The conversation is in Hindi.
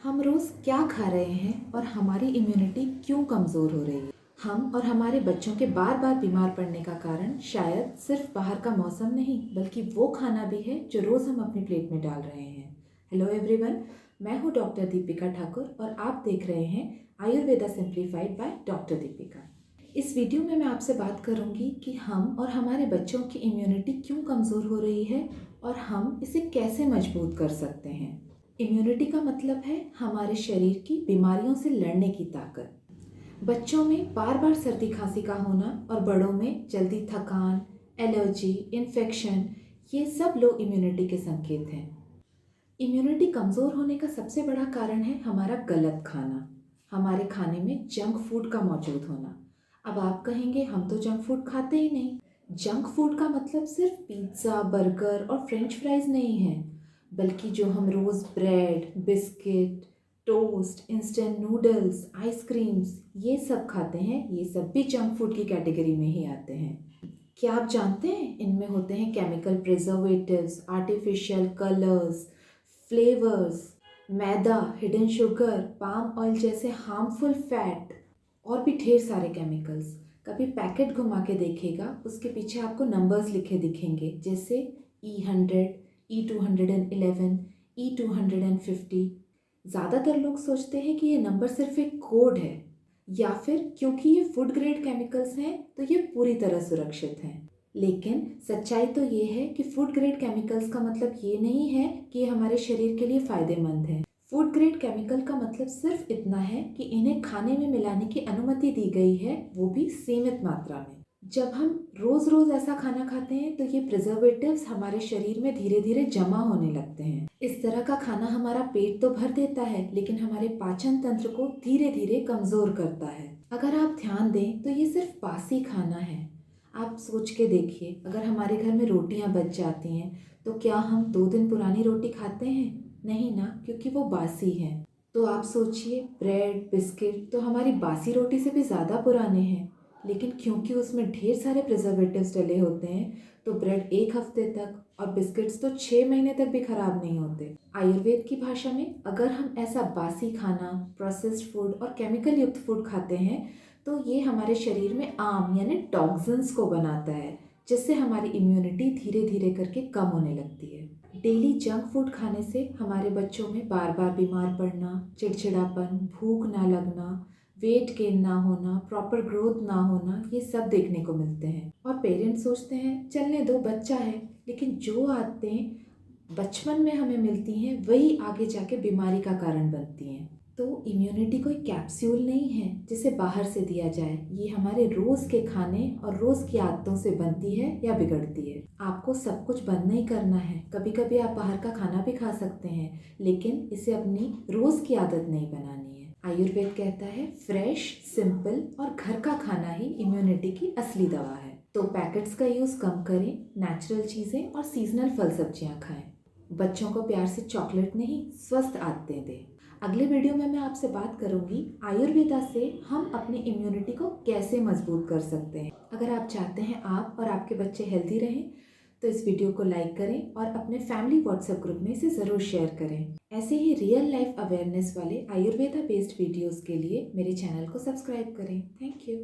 हम रोज़ क्या खा रहे हैं और हमारी इम्यूनिटी क्यों कमज़ोर हो रही है। हम और हमारे बच्चों के बार बार बीमार पड़ने का कारण शायद सिर्फ बाहर का मौसम नहीं बल्कि वो खाना भी है जो रोज़ हम अपनी प्लेट में डाल रहे हैं। हेलो एवरीवन, मैं हूँ डॉक्टर दीपिका ठाकुर और आप देख रहे हैं Ayurveda simplified by doctor Deepika. इस वीडियो में मैं आपसे बात करूंगी कि हम और हमारे बच्चों की इम्यूनिटी क्यों कमज़ोर हो रही है और हम इसे कैसे मजबूत कर सकते हैं। इम्यूनिटी का मतलब है हमारे शरीर की बीमारियों से लड़ने की ताकत। बच्चों में बार बार सर्दी खांसी का होना और बड़ों में जल्दी थकान, एलर्जी, इन्फेक्शन, ये सब लो इम्यूनिटी के संकेत हैं। इम्यूनिटी कमज़ोर होने का सबसे बड़ा कारण है हमारा गलत खाना, हमारे खाने में जंक फूड का मौजूद होना। अब आप कहेंगे हम तो जंक फूड खाते ही नहीं। जंक फूड का मतलब सिर्फ पिज़्ज़ा, बर्गर और फ्रेंच फ्राइज़ नहीं है, बल्कि जो हम रोज़ bread, biscuit, toast, instant noodles, ice creams ये सब खाते हैं, ये सब भी जंक फूड की कैटेगरी में ही आते हैं। क्या आप जानते हैं इनमें होते हैं chemical preservatives, artificial colours, flavours, मैदा, हिडन शुगर, पाम ऑयल जैसे हार्मफुल फैट और भी ढेर सारे केमिकल्स। कभी पैकेट घुमा के देखिएगा, उसके पीछे आपको नंबर्स लिखे दिखेंगे, जैसे E100, E211, E250। ज़्यादातर लोग सोचते हैं कि ये नंबर सिर्फ एक कोड है या फिर क्योंकि ये फूड ग्रेड केमिकल्स हैं तो ये पूरी तरह सुरक्षित हैं। लेकिन सच्चाई तो ये है कि फूड ग्रेड केमिकल्स का मतलब ये नहीं है कि ये हमारे शरीर के लिए फ़ायदेमंद है। फूड ग्रेड केमिकल का मतलब सिर्फ इतना है कि इन्हें खाने में मिलाने की अनुमति दी गई है, वो भी सीमित मात्रा में। जब हम रोज़ रोज़ ऐसा खाना खाते हैं तो ये प्रिजर्वेटिव्स हमारे शरीर में धीरे धीरे जमा होने लगते हैं। इस तरह का खाना हमारा पेट तो भर देता है, लेकिन हमारे पाचन तंत्र को धीरे धीरे कमज़ोर करता है। अगर आप ध्यान दें तो ये सिर्फ बासी खाना है। आप सोच के देखिए, अगर हमारे घर में रोटियां बच जाती हैं तो क्या हम 2 दिन पुरानी रोटी खाते हैं? नहीं ना, क्योंकि वो बासी हैं। तो आप सोचिए, ब्रेड, बिस्किट तो हमारी बासी रोटी से भी ज़्यादा पुराने हैं, लेकिन क्योंकि उसमें ढेर सारे प्रिजर्वेटिव्स डले होते हैं तो ब्रेड 1 हफ्ते तक और बिस्किट्स तो 6 महीने तक भी खराब नहीं होते। आयुर्वेद की भाषा में अगर हम ऐसा बासी खाना, प्रोसेस्ड फूड और केमिकल युक्त फूड खाते हैं तो ये हमारे शरीर में आम यानी टॉक्सिन्स को बनाता है, जिससे हमारी इम्यूनिटी धीरे धीरे करके कम होने लगती है। डेली जंक फूड खाने से हमारे बच्चों में बार बार बीमार पड़ना, चिड़चिड़ापन, भूख ना लगना, वेट गेन ना होना, प्रॉपर ग्रोथ ना होना, ये सब देखने को मिलते हैं। और पेरेंट्स सोचते हैं चलने दो, बच्चा है, लेकिन जो आदतें बचपन में हमें मिलती हैं वही आगे जाके बीमारी का कारण बनती हैं। तो इम्यूनिटी कोई कैप्सूल नहीं है जिसे बाहर से दिया जाए, ये हमारे रोज़ के खाने और रोज़ की आदतों से बनती है या बिगड़ती है। आपको सब कुछ बंद नहीं करना है, कभी कभी आप बाहर का खाना भी खा सकते हैं, लेकिन इसे अपनी रोज़ की आदत नहीं बनानी है। आयुर्वेद कहता है फ्रेश, सिंपल और घर का खाना ही इम्यूनिटी की असली दवा है। तो पैकेट्स का यूज़ कम करें, नेचुरल चीज़ें और सीजनल फल सब्जियां खाएं। बच्चों को प्यार से चॉकलेट नहीं, स्वस्थ आदतें दें। अगले वीडियो में मैं आपसे बात करूंगी आयुर्वेदा से हम अपनी इम्यूनिटी को कैसे मजबूत कर सकते हैं। अगर आप चाहते हैं आप और आपके बच्चे हेल्दी रहें तो इस वीडियो को लाइक करें और अपने फैमिली व्हाट्सएप ग्रुप में इसे ज़रूर शेयर करें। ऐसे ही रियल लाइफ अवेयरनेस वाले आयुर्वेदा बेस्ड वीडियोस के लिए मेरे चैनल को सब्सक्राइब करें। Thank you.